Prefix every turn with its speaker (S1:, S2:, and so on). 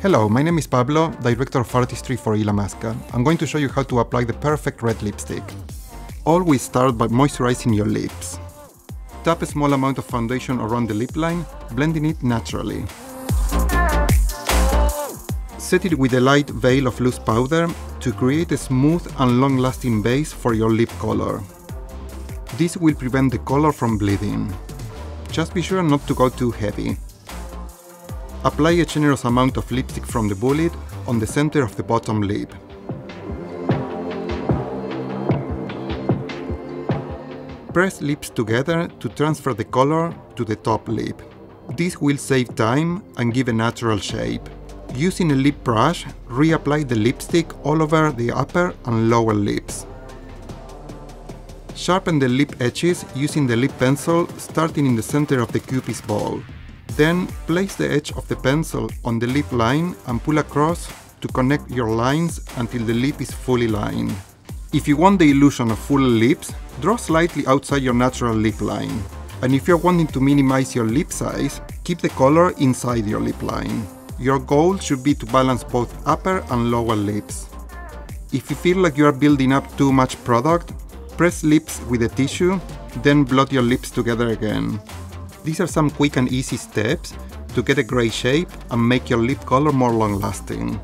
S1: Hello, my name is Pablo, Director of Artistry for Illamasqua. I'm going to show you how to apply the perfect red lipstick. Always start by moisturizing your lips. Tap a small amount of foundation around the lip line, blending it naturally. Set it with a light veil of loose powder to create a smooth and long-lasting base for your lip color. This will prevent the color from bleeding. Just be sure not to go too heavy. Apply a generous amount of lipstick from the bullet on the center of the bottom lip. Press lips together to transfer the color to the top lip. This will save time and give a natural shape. Using a lip brush, reapply the lipstick all over the upper and lower lips. Sharpen the lip edges using the lip pencil starting in the center of the Cupid's bow. Then place the edge of the pencil on the lip line and pull across to connect your lines until the lip is fully lined. If you want the illusion of full lips, draw slightly outside your natural lip line. And if you're wanting to minimize your lip size, keep the color inside your lip line. Your goal should be to balance both upper and lower lips. If you feel like you are building up too much product, press lips with a tissue, then blot your lips together again. These are some quick and easy steps to get a gray shape and make your lip color more long-lasting.